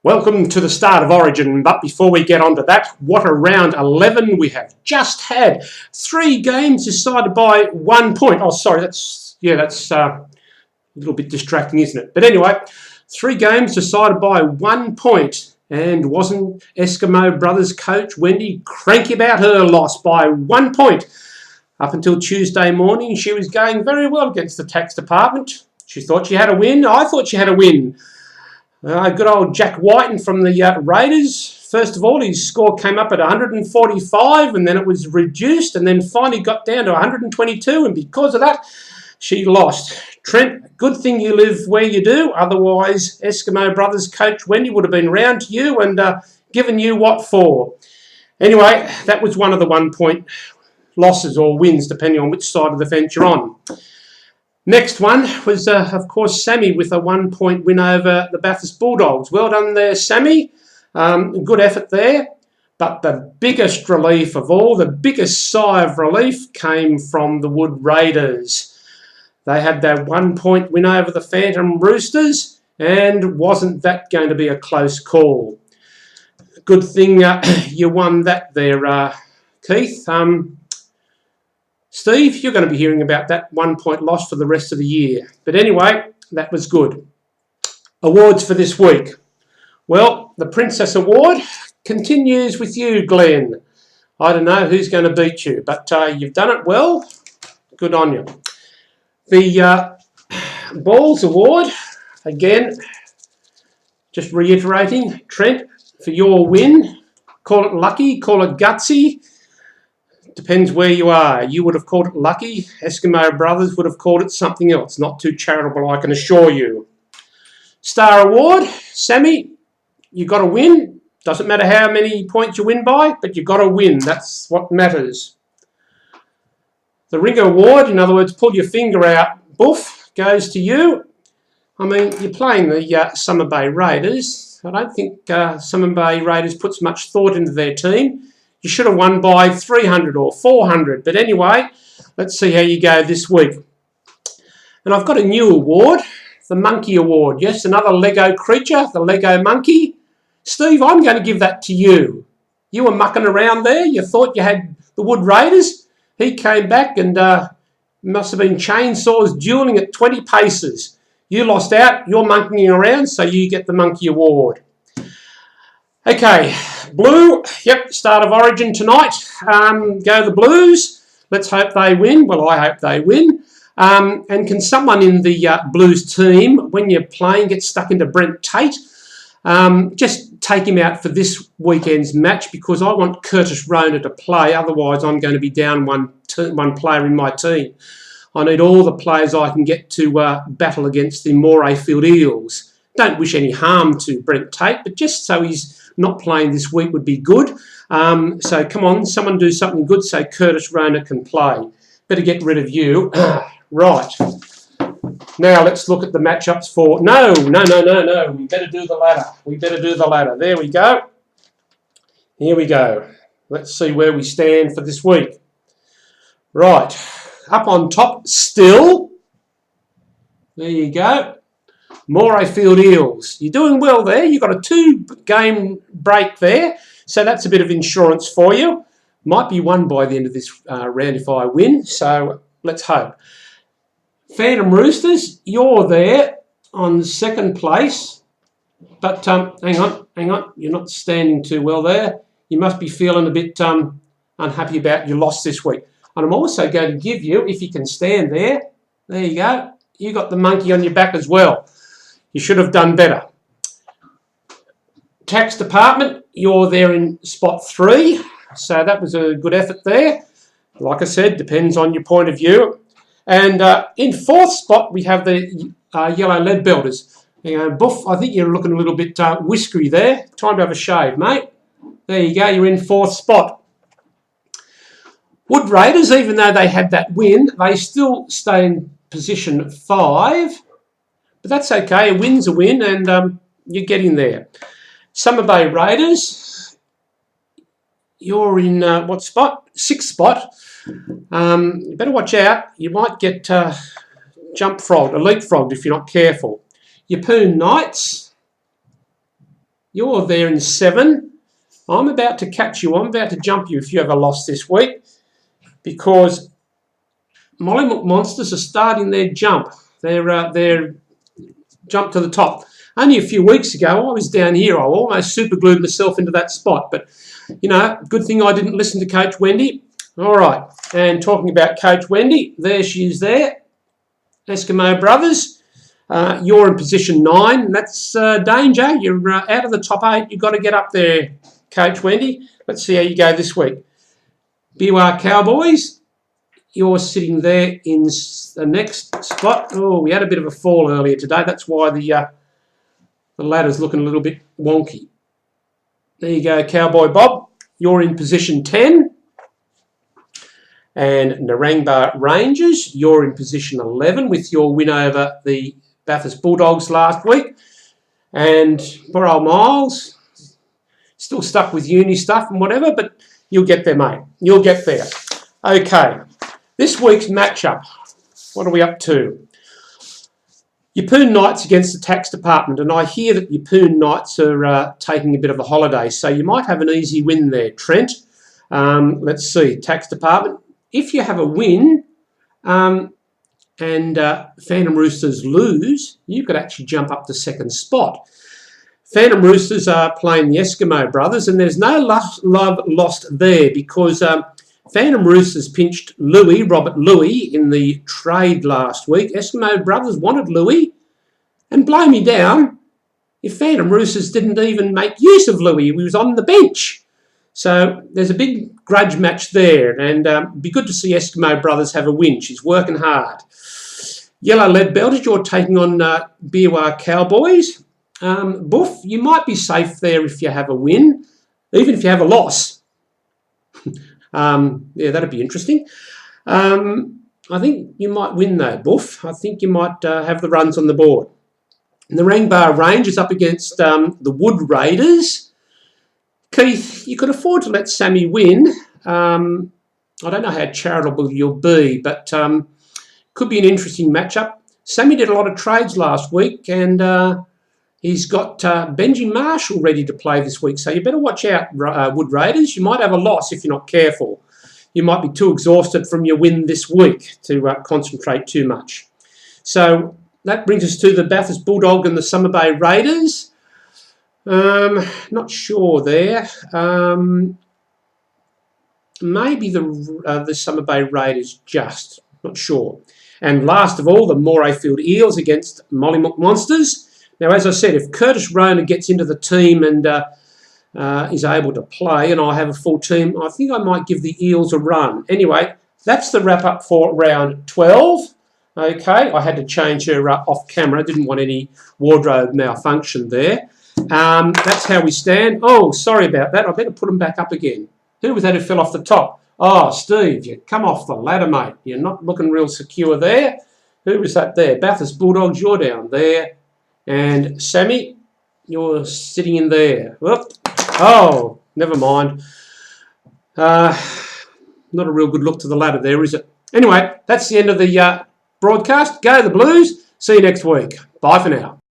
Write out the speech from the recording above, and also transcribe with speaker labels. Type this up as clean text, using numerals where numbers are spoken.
Speaker 1: Welcome to the start of Origin, but before we get on to that, what a round 11 we have just had. 3 games decided by 1 point. Oh, sorry, that's a little bit distracting, isn't it? But anyway, 3 games decided by 1 point. And wasn't Eskimo Brothers coach Wendy cranky about her loss by 1 point? Up until Tuesday morning, she was going very well against the tax department. She thought she had a win. I thought she had a win. Good old Jack Whiten from the Raiders. First of all, his score came up at 145 and then it was reduced and then finally got down to 122, and because of that, she lost. Trent, good thing you live where you do, otherwise Eskimo Brothers coach Wendy would have been round to you and given you what for. Anyway, that was one of the 1 point losses or wins, depending on which side of the fence you're on. Next one was, of course, Sammy with a 1 point win over the Bathurst Bulldogs. Well done there, Sammy. Good effort there. But the biggest relief of all, the biggest sigh of relief came from the Wood Raiders. They had their 1 point win over the Phantom Roosters, and wasn't that going to be a close call? Good thing you won that there, Keith. Steve, you're going to be hearing about that 1 point loss for the rest of the year. But anyway, that was good. Awards for this week. Well, the Princess Award continues with you, Glenn. I don't know who's going to beat you, but you've done it well. Good on you. The Balls Award, again, just reiterating, Trent, for your win. Call it lucky, call it gutsy. Depends where you are. You would have called it lucky. Eskimo Brothers would have called it something else. Not too charitable, I can assure you. Star Award, Sammy, you got to win. Doesn't matter how many points you win by, but you got to win. That's what matters. The Ringer Award, in other words, pull your finger out, boof, goes to you. I mean, you're playing the Summer Bay Raiders. I don't think Summer Bay Raiders puts much thought into their team. You should have won by 300 or 400. But anyway, let's see how you go this week. And I've got a new award, the Monkey Award. Yes, another Lego creature, the Lego Monkey. Steve, I'm going to give that to you. You were mucking around there. You thought you had the Wood Raiders. He came back and must have been chainsaws dueling at 20 paces. You lost out. You're monkeying around, so you get the Monkey Award. Okay, Blue, yep, start of Origin tonight. Go the Blues. Let's hope they win. Well, I hope they win. And can someone in the Blues team, when you're playing, get stuck into Brent Tate? Just take him out for this weekend's match because I want Curtis Rona to play. Otherwise, I'm going to be down one player in my team. I need all the players I can get to battle against the Morayfield Eels. Don't wish any harm to Brent Tate, but just so he's not playing this week would be good. So come on, someone do something good so Curtis Rona can play. Better get rid of you. Right. Now let's look at the matchups for... No. We better do the ladder. There we go. Here we go. Let's see where we stand for this week. Right. Up on top still. There you go. Morayfield Eels. You're doing well there. You've got a 2-game break there, so that's a bit of insurance for you. Might be won by the end of this round if I win, so let's hope. Phantom Roosters, you're there on second place, but hang on, you're not standing too well there. You must be feeling a bit unhappy about your loss this week. And I'm also going to give you, if you can stand there you go, you got the monkey on your back as well. You should have done better. Tax Department, you're there in spot 3. So that was a good effort there. Like I said, depends on your point of view. And in 4th spot, we have the Yellow Lead Belters. Buff, I think you're looking a little bit whiskery there. Time to have a shave, mate. There you go, you're in 4th spot. Wood Raiders, even though they had that win, they still stay in position 5. But that's okay. A win's a win, and you're getting there. Summer Bay Raiders, you're in what spot? 6th spot. You better watch out. You might get jump frogged, or leapfrogged if you're not careful. Yeppoon Knights, You're there in 7. I'm about to catch you. I'm about to jump you if you have a loss this week, because Mollymook Monsters are starting their jump. Their jump to the top. Only a few weeks ago, I was down here. I almost super glued myself into that spot. But, you know, good thing I didn't listen to Coach Wendy. All right. And talking about Coach Wendy, there she is there. Eskimo Brothers. You're in position 9. That's danger. You're out of the top 8. You've got to get up there, Coach Wendy. Let's see how you go this week. Biwa Cowboys. You're sitting there in the next spot. Oh, we had a bit of a fall earlier today. That's why the ladder's looking a little bit wonky. There you go, Cowboy Bob. You're in position 10. And Narangba Rangers, you're in position 11 with your win over the Bathurst Bulldogs last week. And poor old Miles, still stuck with uni stuff and whatever, but you'll get there, mate. You'll get there. Okay, this week's matchup. What are we up to? Yeppoon Knights against the Tax Department, and I hear that Yeppoon Knights are taking a bit of a holiday, so you might have an easy win there, Trent. Let's see, Tax Department. If you have a win and Phantom Roosters lose, you could actually jump up to second spot. Phantom Roosters are playing the Eskimo Brothers, and there's no love lost there, because Phantom Roosters pinched Robert Louis, in the trade last week. Eskimo Brothers wanted Louis, and blow me down if Phantom Roosters didn't even make use of Louis. He was on the bench. So there's a big grudge match there, and it'd be good to see Eskimo Brothers have a win. She's working hard. Yellow Lead Belters, you're taking on Biwa Cowboys. Boof, you might be safe there if you have a win, even if you have a loss. Yeah, that'd be interesting. I think you might win though, Boof. I think you might have the runs on the board. And the Narangba Rangers up against the Wood Raiders. Keith, you could afford to let Sammy win. I don't know how charitable you'll be, but could be an interesting matchup. Sammy did a lot of trades last week, and he's got Benji Marshall ready to play this week, so you better watch out, Wood Raiders. You might have a loss if you're not careful. You might be too exhausted from your win this week to concentrate too much. So that brings us to the Bathurst Bulldog and the Summer Bay Raiders. Not sure there. Maybe the Summer Bay Raiders, just not sure. And last of all, the Morayfield Eels against Mollymook Monsters. Now, as I said, if Curtis Rona gets into the team and is able to play, and I have a full team, I think I might give the Eels a run. Anyway, that's the wrap-up for round 12. Okay, I had to change her off camera. Didn't want any wardrobe malfunction there. That's how we stand. Oh, sorry about that. I better put them back up again. Who was that who fell off the top? Oh, Steve, you come off the ladder, mate. You're not looking real secure there. Who was that there? Bathurst Bulldogs, you're down there. And Sammy, you're sitting in there. Whoop. Oh, never mind. Not a real good look to the ladder there, is it? Anyway, that's the end of the broadcast. Go the Blues. See you next week. Bye for now.